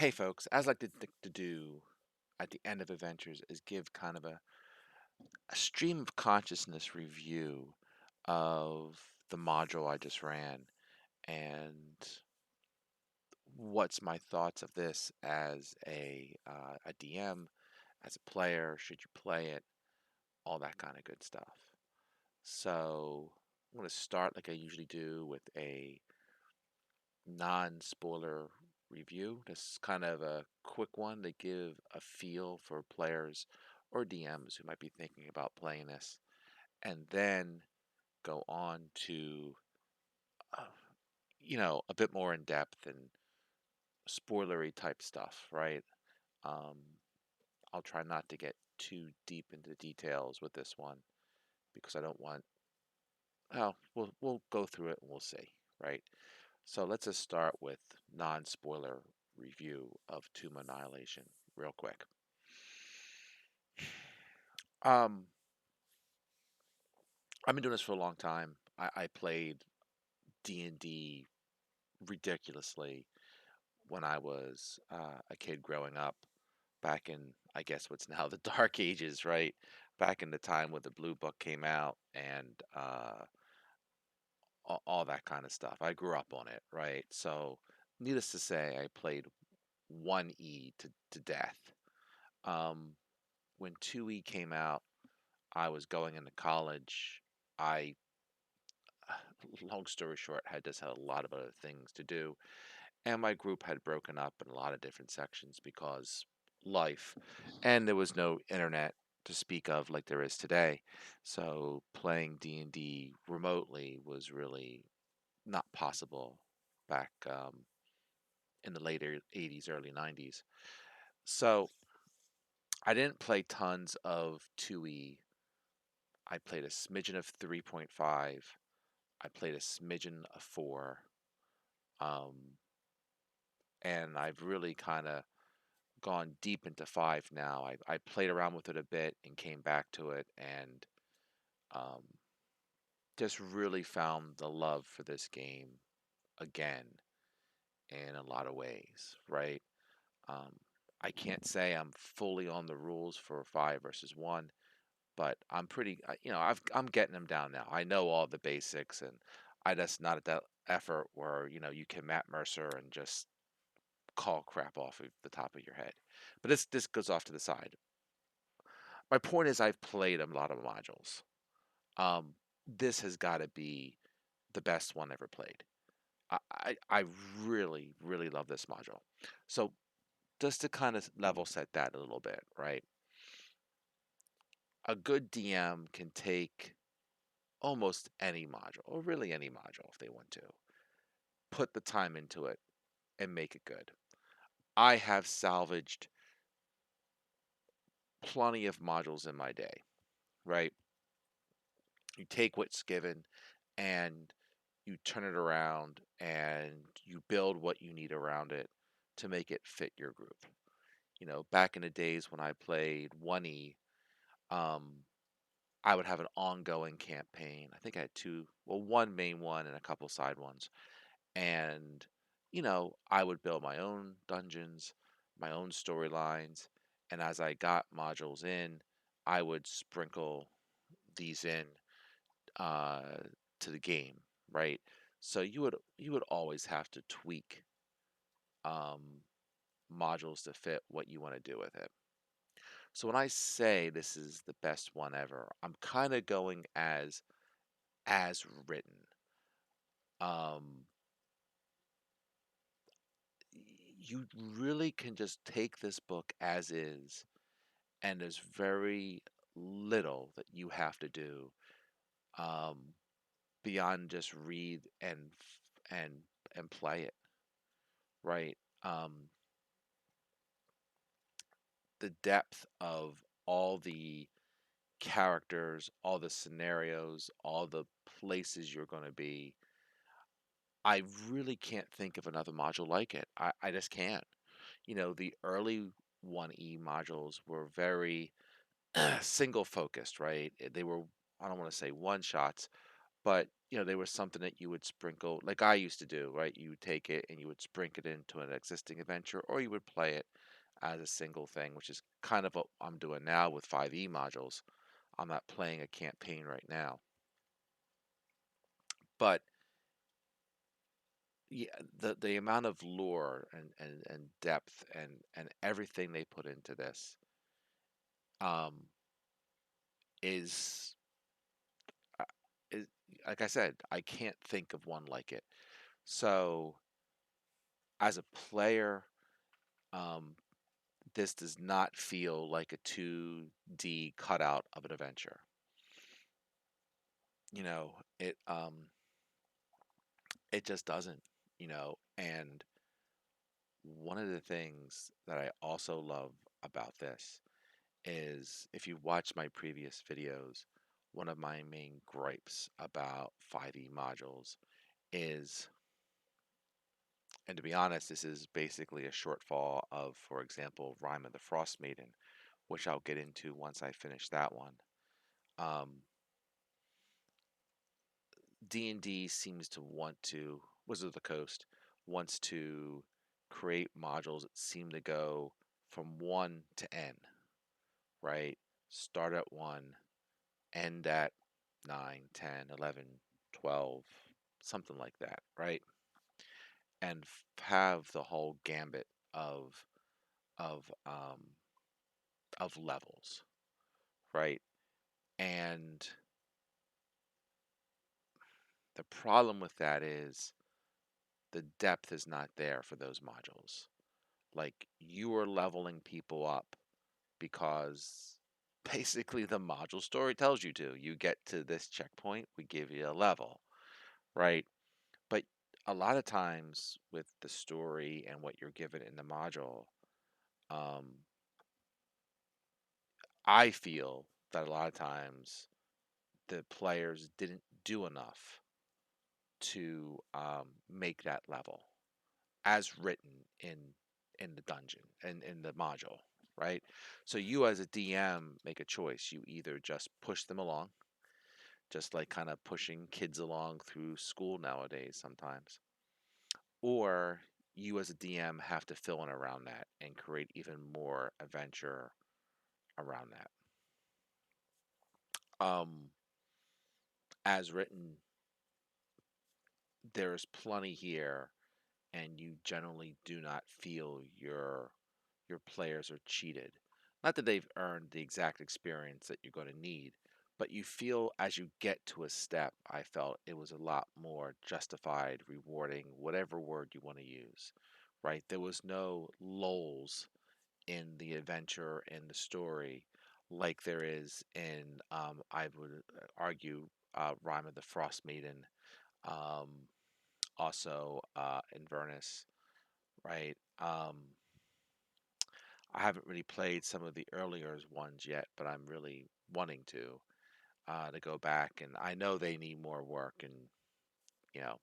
Hey folks, as I like to do at the end of adventures is give kind of a stream of consciousness review of the module I just ran and what's my thoughts of this as a DM, as a player, should you play it, all that kind of good stuff. So I'm going to start like I usually do with a non-spoiler review. This is kind of a quick one to give a feel for players or DMs who might be thinking about playing this, and then go on to uh, a bit more in depth and spoilery type stuff, right? Um, I'll try not to get too deep into details with this one because I don't want. Well, we'll go through it and we'll see, right? So let's just start with non-spoiler review of Tomb Annihilation real quick. Um, I've been doing this for a long time. I played D&D ridiculously when I was a kid growing up back in, I guess, what's now the Dark Ages, right? Back in the time when the Blue Book came out and all that kind of stuff. I grew up on it, right? So, needless to say, I played 1E to death. Um, when 2E came out, I was going into college. I, long story short, had just had a lot of other things to do, and my group had broken up in a lot of different sections because life, and there was no internet to speak of like there is today. So playing D&D remotely was really not possible back in the later 80s, early 90s. So I didn't play tons of 2E. I played a smidgen of 3.5. I played a smidgen of 4. Um, and I've really kind of gone deep into 5 now. I played around with it a bit and came back to it and um, just really found the love for this game again in a lot of ways, right? Um, I can't say I'm fully on the rules for 5 versus 1, but I'm pretty, I'm getting them down now. I know all the basics, and I just not at that effort where you can Matt Mercer and just call crap off of the top of your head. But this goes off to the side. My point is, I've played a lot of modules. Um, this has got to be the best one ever played. I really really love this module. So just to kind of level set that a little bit, right? A good DM can take almost any module, or really any module if they want to, put the time into it and make it good. I have salvaged plenty of modules in my day, right? You take what's given and you turn it around and you build what you need around it to make it fit your group. Back in the days when I played 1E, um, I would have an ongoing campaign. I think I had two, well, one main one and a couple side ones. And, I would build my own dungeons, my own storylines. And as I got modules in, I would sprinkle these in uh, to the game, right? So you would always have to tweak um, modules to fit what you want to do with it. So when I say this is the best one ever, I'm kind of going as written. Um, you really can just take this book as is, and there's very little that you have to do um, beyond just read and and play it, right? The depth of all the characters, all the scenarios, all the places you're going to be. I really can't think of another module like it. I just can't. The early 1E modules were very single focused, right? They were, I don't want to say one shots, But there was something that you would sprinkle, like I used to do, right? You would take it and you would sprinkle it into an existing adventure, or you would play it as a single thing, which is kind of what I'm doing now with 5e modules. I'm not playing a campaign right now, but yeah, the amount of lore and depth and everything they put into this um, is uh, is like I said, I can't think of one like it. So as a player, um, this does not feel like a 2D cutout of an adventure. You know, it just doesn't, and one of the things that I also love about this is if you watch my previous videos, one of my main gripes about 5e modules is, and to be honest, this is basically a shortfall of, for example, Rime of the Frost Maiden, which I'll get into once I finish that one. Um, D&D seems to want to, Wizard of the Coast wants to create modules that seem to go from 1 to N, right? Start at 1, end at 9, 10, 11, 12, something like that, right? And have the whole gambit of of um, of levels, right? And the problem with that is the depth is not there for those modules. Like you are leveling people up because basically the module story tells you to. You get to this checkpoint, we give you a level, right? But a lot of times with the story and what you're given in the module, um, I feel that a lot of times the players didn't do enough to make that level as written in the dungeon and in the module, right? So you as a DM make a choice. You either just push them along, just like kind of pushing kids along through school nowadays sometimes, or you as a DM have to fill in around that and create even more adventure around that. Um, as written, there's plenty here, and you generally do not feel your players are cheated. Not that they've earned the exact experience that you're going to need, but you feel as you get to a step, I felt it was a lot more justified, rewarding, whatever word you want to use, right? There was no lulls in the adventure and the story like there is in, I would argue, Rime of the Frost Maiden, um, also Inverness, right? I haven't really played some of the earlier ones yet, but I'm really wanting to go back, and I know they need more work, and you know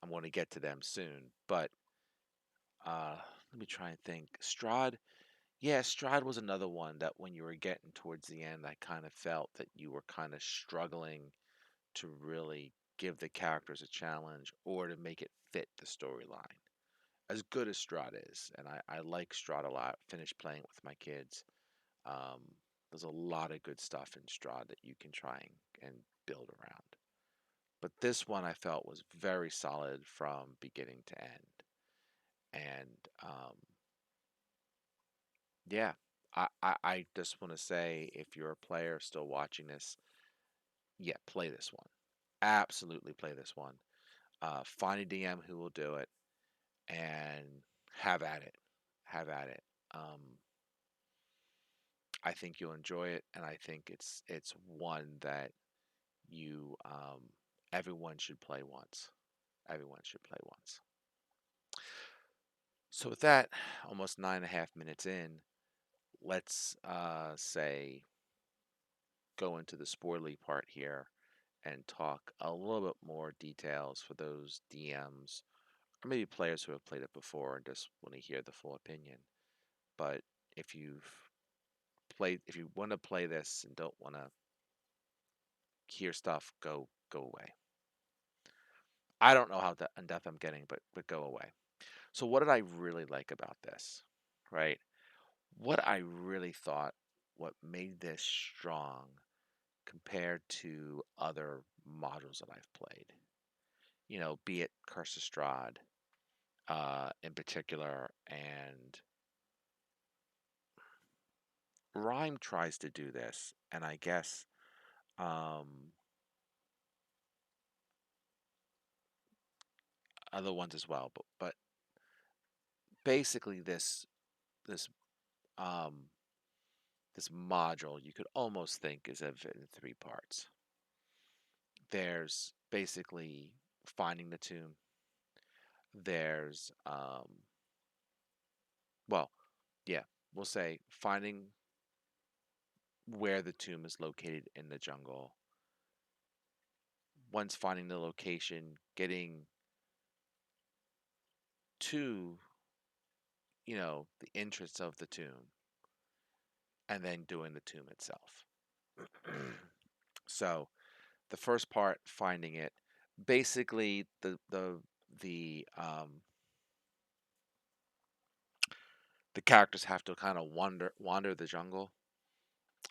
I'm going to get to them soon. But uh, let me try and think. Strahd, yeah, Strahd was another one that when you were getting towards the end, I kind of felt that you were kind of struggling to really give the characters a challenge or to make it fit the storyline. As good as Strahd is, and I like Strahd a lot. Finished playing it with my kids. Um, there's a lot of good stuff in Strahd that you can try and build around. But this one I felt was very solid from beginning to end. And yeah, I just want to say if you're a player still watching this, yeah, play this one. Absolutely play this one. Find a DM who will do it and have at it. Have at it. I think you'll enjoy it, and I think it's one that you everyone should play once. Everyone should play once. So with that, almost 9.5 minutes in, let's say go into the spoilery part here and talk a little bit more details for those DMs or maybe players who have played it before and just want to hear the full opinion. But if you've if you want to play this and don't want to hear stuff, go away. I don't know how in depth I'm getting, but go away. So what did I really like about this? Right? What I really thought what made this strong compared to other modules that I've played, be it Curse of Strahd, in particular, and Rhyme tries to do this, and I guess um, other ones as well. But basically, this um, this module you could almost think is of in three parts. There's basically finding the tomb. There's well, yeah, we'll say finding where the tomb is located in the jungle. Once finding the location, getting to, the entrance of the tomb, and then doing the tomb itself. So the first part, finding it, basically the characters have to kind of wander the jungle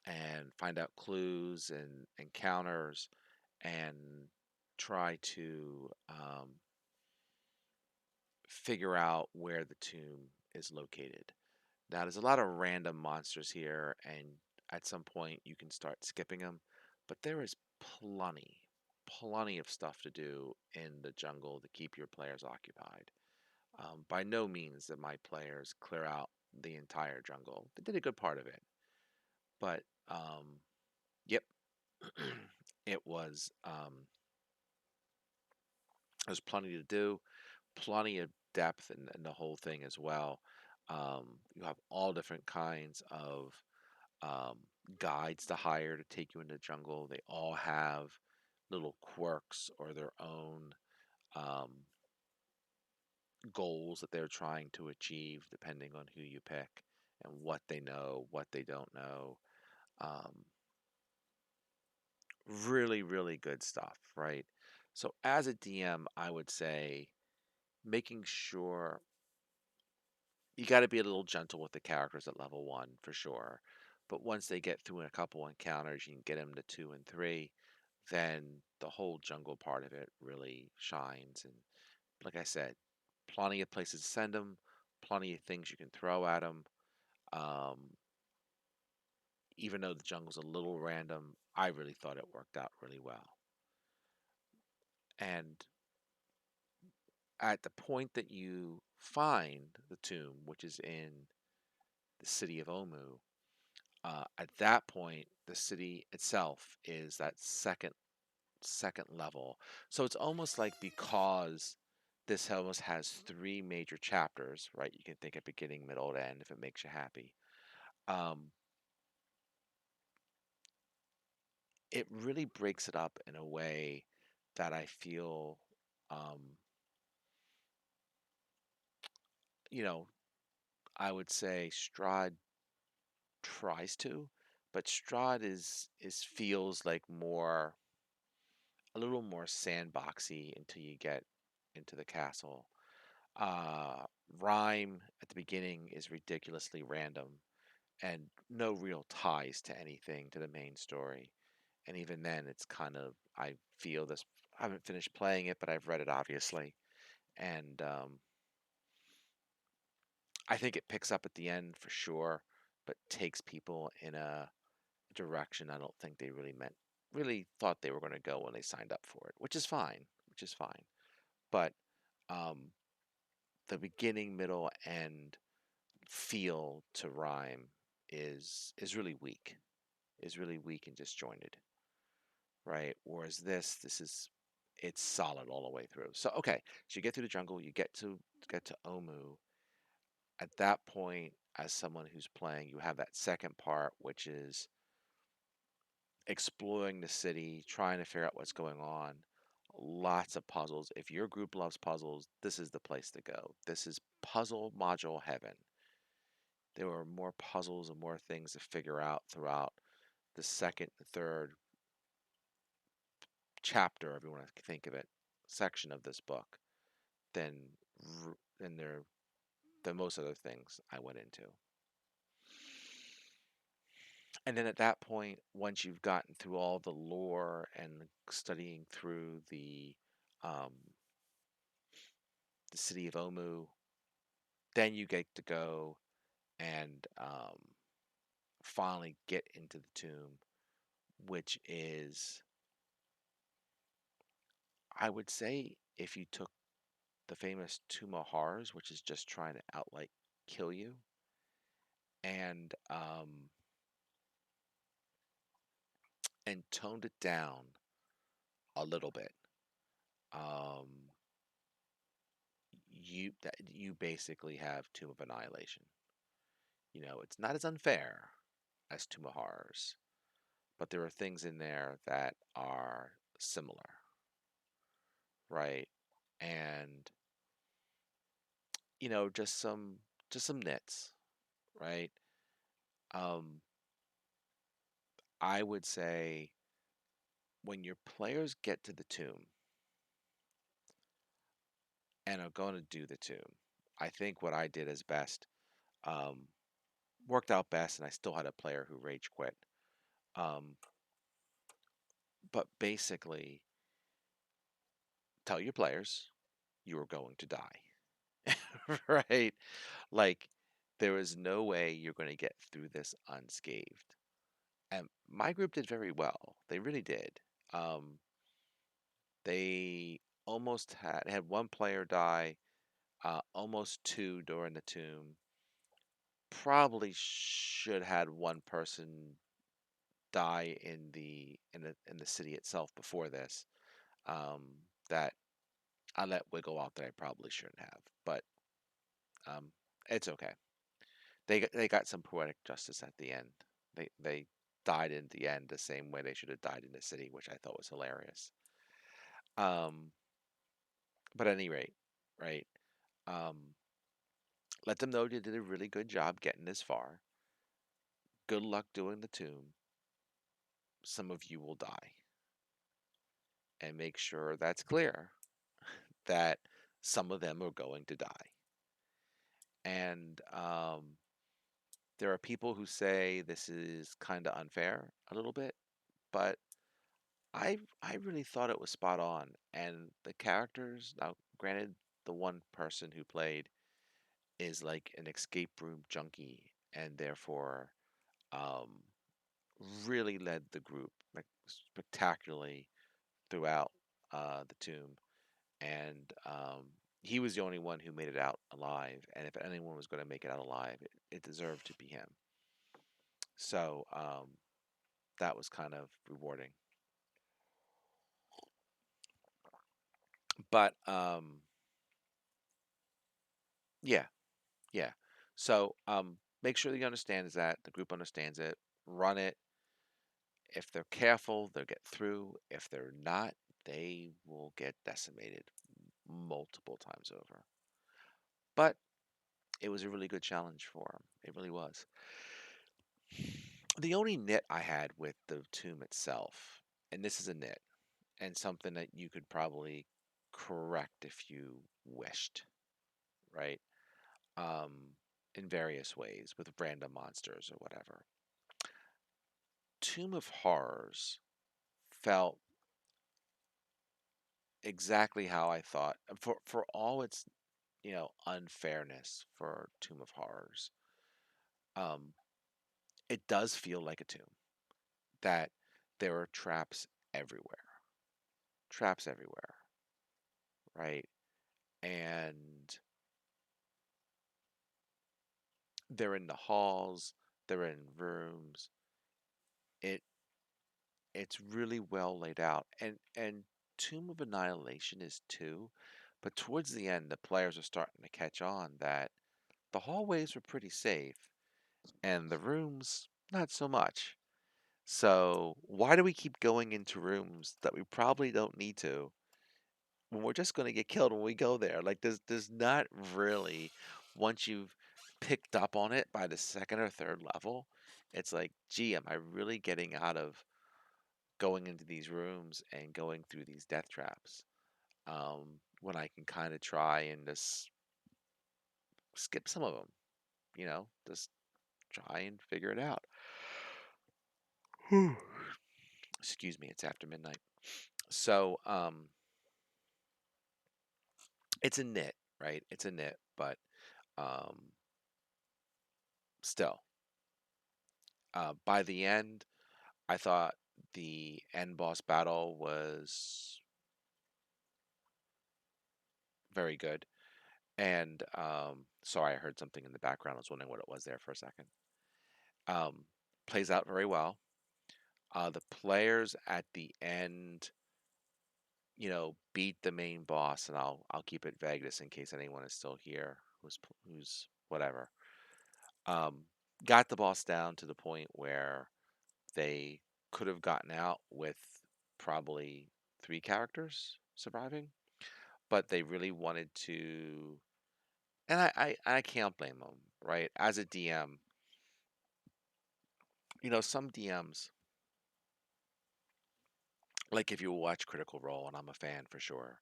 and find out clues and encounters and try to figure out where the tomb is located. Now, there's a lot of random monsters here, and at some point you can start skipping them, but there is plenty of stuff to do in the jungle to keep your players occupied. By no means did my players clear out the entire jungle. They did a good part of it, but yep, it was there's plenty to do, plenty of depth in the whole thing as well. You have all different kinds of um, guides to hire to take you into the jungle. They all have little quirks or their own um, goals that they're trying to achieve, depending on who you pick and what they know, what they don't know. Um, Really, really good stuff, right? So, as a DM, I would say making sure you got to be a little gentle with the characters at level one for sure. But once they get through a couple encounters, you can get them to two and three, then the whole jungle part of it really shines. And like I said, plenty of places to send them, plenty of things you can throw at them. Um, Even though the jungle's a little random, I really thought it worked out really well. And at the point that you find the tomb, which is in the city of Omu, at that point, the city itself is that second level. So it's almost like because this almost has three major chapters, right? You can think of beginning, middle, and end if it makes you happy. Um, it really breaks it up in a way that I feel, um, you know, I would say Strahd tries to, but Strahd is feels like more a little more sandboxy until you get into the castle. Uh, Rhyme at the beginning is ridiculously random and no real ties to anything to the main story. And even then, it's kind of I feel this. I haven't finished playing it, but I've read it obviously, and I think it picks up at the end for sure, but takes people in a direction I don't think they really thought they were going to go when they signed up for it, which is fine, which is fine. But um, the beginning, middle, end feel to Rhyme is really weak, is really weak and disjointed, right? Whereas this is it's solid all the way through. So okay, so you get through the jungle, you get to Omu. At that point, as someone who's playing, you have that second part, which is exploring the city, trying to figure out what's going on. Lots of puzzles. If your group loves puzzles, this is the place to go. This is puzzle module heaven. There were more puzzles and more things to figure out throughout the second, third, chapter, if you want to think of it, section of this book than than there than most other things I went into. And then at that point, once you've gotten through all the lore and studying through um, the city of Omu, then you get to go and finally get into the tomb, which is, I would say, if you took the famous Tomb of Horrors, which is just trying to outright kill you, and and toned it down a little bit. Um, you basically have Tomb of Annihilation. You know, it's not as unfair as Tomb of Horrors, but there are things in there that are similar, right? And just some nits, right? Um, I would say when your players get to the tomb and are going to do the tomb, I think what I did as best um, worked out best, and I still had a player who rage quit. Um, but basically, tell your players you are going to die, right? Like, there is no way you're going to get through this unscathed. And my group did very well. They really did. Um, they almost had one player die, almost two during the tomb. Probably should had one person die in the city itself before this. Um, that I let wiggle out that I probably shouldn't have, but um, it's okay. They got some poetic justice at the end. They died in the end the same way they should have died in the city, which I thought was hilarious. Um, but at any rate, right? Um, let them know you did a really good job getting this far. Good luck doing the tomb. Some of you will die, and make sure that's clear that some of them are going to die. And there are people who say this is kind of unfair a little bit, but I really thought it was spot on. And the characters, now granted, the one person who played is like an escape room junkie, and therefore um, really led the group like spectacularly throughout the tomb. And he was the only one who made it out alive. And if anyone was going to make it out alive, it deserved to be him. So that was kind of rewarding. But yeah, yeah. So make sure that you understand is that the group understands it. Run it. If they're careful, they'll get through. If they're not, they will get decimated multiple times over. But it was a really good challenge for them. It really was. The only nit I had with the tomb itself, and this is a nit, and something that you could probably correct if you wished, right? In various ways with random monsters or whatever. Tomb of Horrors felt exactly how I thought for all its unfairness for Tomb of Horrors. Um, it does feel like a tomb that there are traps everywhere, right? And they're in the halls, they're in rooms. It it's really well laid out, and Tomb of Annihilation is too. But towards the end, the players are starting to catch on that the hallways were pretty safe and the rooms not so much. So why do we keep going into rooms that we probably don't need to when we're just going to get killed when we go there? Like there's not really, once you've picked up on it by the second or third level, it's like, gee, am I really getting out of going into these rooms and going through these death traps, when I can kind of try and just skip some of them, just try and figure it out. Excuse me, it's after midnight. So, it's a nit, right? It's a nit, but um, still, by the end, I thought the end boss battle was very good. And sorry, I heard something in the background. I was wondering what it was there for a second. Um, Plays out very well. The players at the end, beat the main boss, and I'll keep it vague just in case anyone is still here who's whatever. Um, got the boss down to the point where they could have gotten out with probably three characters surviving, but they really wanted to, and I can't blame them, right? As a DM, some DMs, like if you watch Critical Role, and I'm a fan for sure,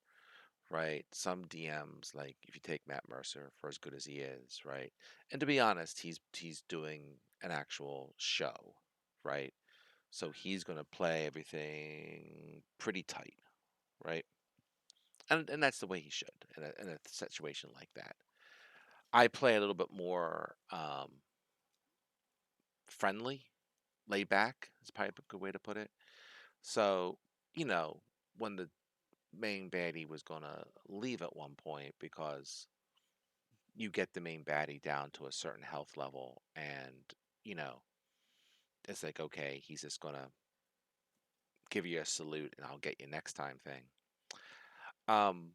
right? Some DMs, like if you take Matt Mercer for as good as he is, right? And to be honest, he's doing an actual show, right? So he's going to play everything pretty tight, right? And that's the way he should in a situation like that. I play a little bit more friendly, laid back is probably a good way to put it. So, you know, when the main baddie was going to leave at one point because you get the main baddie down to a certain health level and, you know, it's like, okay, he's just going to give you a salute and I'll get you next time thing. Um,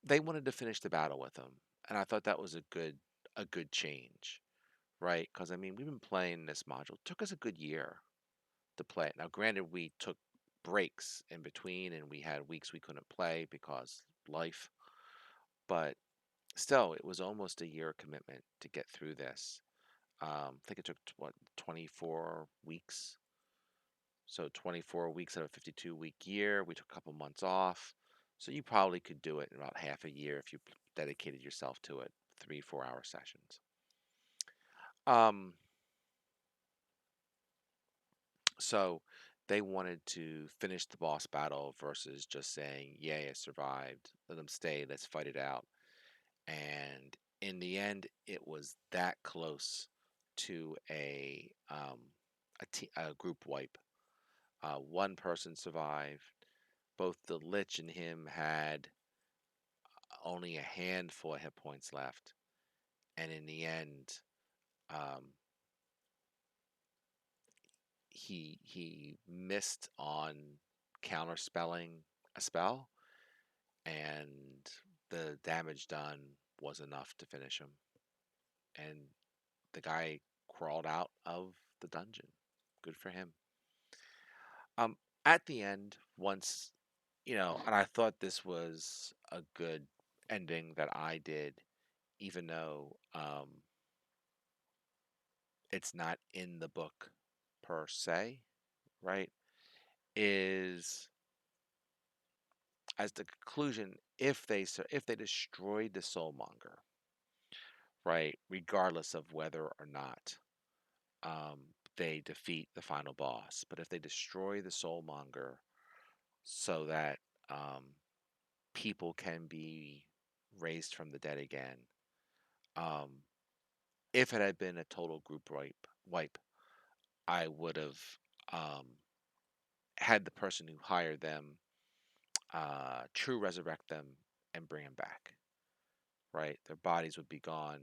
they wanted to finish the battle with him, and I thought that was a good change, right? Because I mean, we've been playing this module. It took us a good year to play it. Now, granted, we took breaks in between, and we had weeks we couldn't play because life, but still, it was almost a year commitment to get through this. I think it took what 24 weeks. So 24 weeks out of a 52-week year. We took a couple months off. So you probably could do it in about half a year if you dedicated yourself to it, 3, 4 hour sessions. Um, so they wanted to finish the boss battle versus just saying, "Yay, I survived. Let them stay. Let's fight it out." And in the end, it was that close to a group wipe. One person survived. Both the Lich and him had only a handful of hit points left, and in the end, um, he missed on counterspelling a spell, and the damage done was enough to finish him. And the guy crawled out of the dungeon. Good for him. Um, at the end, once and I thought this was a good ending that I did, even though it's not in the book per se, right? Is as the conclusion if they destroyed the soulmonger, right, regardless of whether or not um, they defeat the final boss, but if they destroy the soulmonger so that um, people can be raised from the dead again, um, if it had been a total group wipe, I would have um, had the person who hired them true resurrect them and bring them back, right? Their bodies would be gone,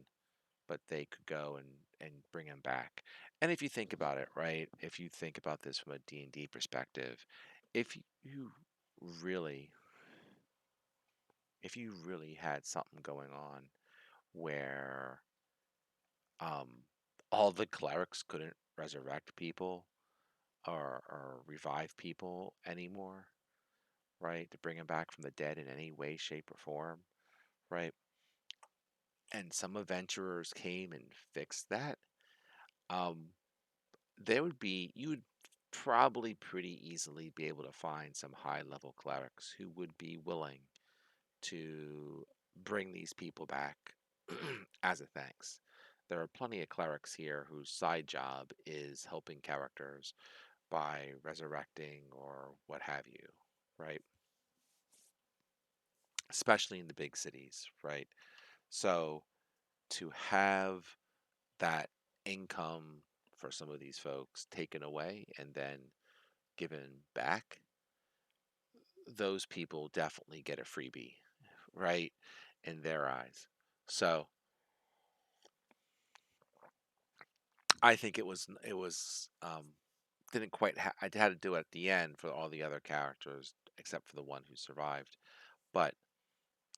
but they could go and bring them back. And if you think about it, right? If you think about this from a D&D perspective, if you really if you really had something going on where um all the clerics couldn't resurrect people or revive people anymore, right? To bring them back from the dead in any way, shape, or form, right? And some adventurers came and fixed that, um, there would be you would probably pretty easily be able to find some high level clerics who would be willing to bring these people back as a thanks. There are plenty of clerics here whose side job is helping characters by resurrecting or what have you, right? Especially in the big cities, right? So to have that income for some of these folks taken away and then given back, those people definitely get a freebie, right? In their eyes. So I think it was didn't quite I had to do it at the end for all the other characters except for the one who survived, but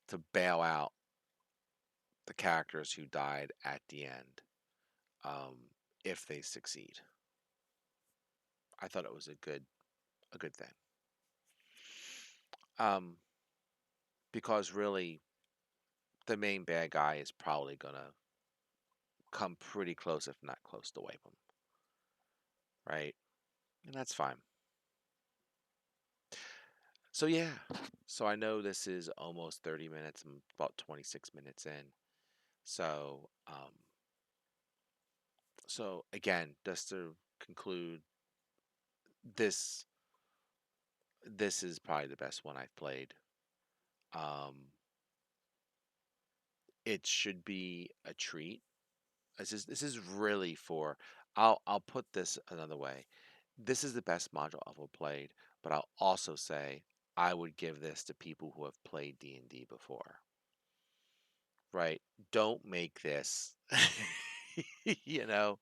to bail out the characters who died at the end, um, if they succeed. I thought it was a good thing. Um, because really the main bad guy is probably gonna come pretty close, if not close, to wipe him, right? And that's fine. So yeah, so I know this is almost 30 minutes. I'm about 26 minutes in. So so again, just to conclude, this this is probably the best one I've played. Um, it should be a treat. This is really for. I'll put this another way. This is the best module I've ever played, but I'll also say I would give this to people who have played D&D before. Right? Don't make this, you know,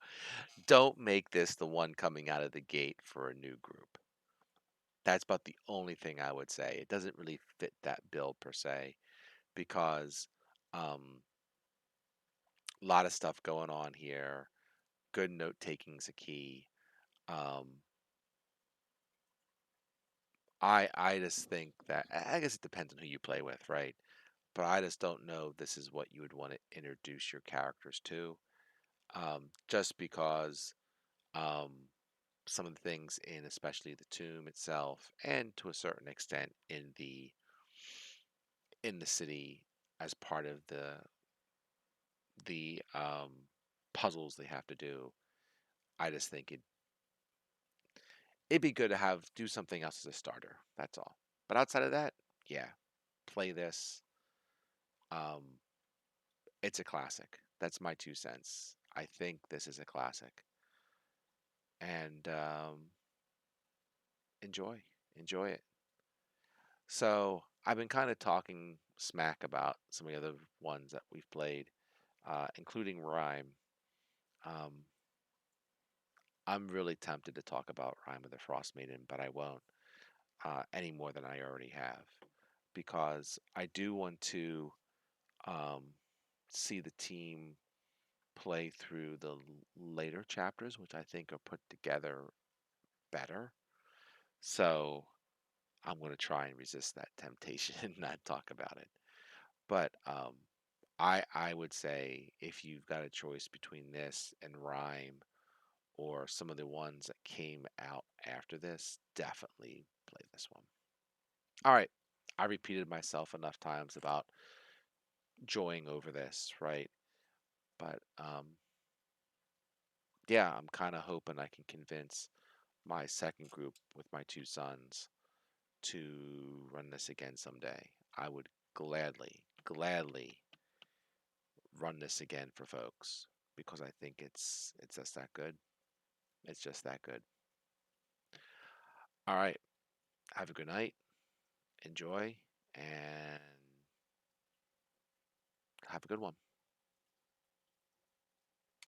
don't make this the one coming out of the gate for a new group. That's about the only thing I would say. It doesn't really fit that bill per se because um, a lot of stuff going on here. Good note taking is a key. Um, I just think that I guess it depends on who you play with, right? But I just don't know if this is what you would want to introduce your characters to. Just because um, some of the things in especially the tomb itself, and to a certain extent in the city as part of the puzzles they have to do. I just think it'd be good to have do something else as a starter. That's all. But outside of that, yeah, play this. Um, it's a classic. That's my 2 cents. I think this is a classic, and enjoy enjoy it. So I've been kind of talking smack about some of the other ones that we've played, including Rhyme. Um, I'm really tempted to talk about Rhyme of the Frost Maiden, but I won't any more than I already have because I do want to um, see the team play through the later chapters, which I think are put together better. So I'm going to try and resist that temptation and not talk about it. But I would say if you've got a choice between this and Rhyme or some of the ones that came out after this, definitely play this one. All right. I repeated myself enough times about joying over this, right? But yeah, I'm kind of hoping I can convince my second group with my 2 sons to run this again someday. I would gladly run this again for folks because I think it's just that good. It's just that good. All right. Have a good night. Enjoy and have a good one.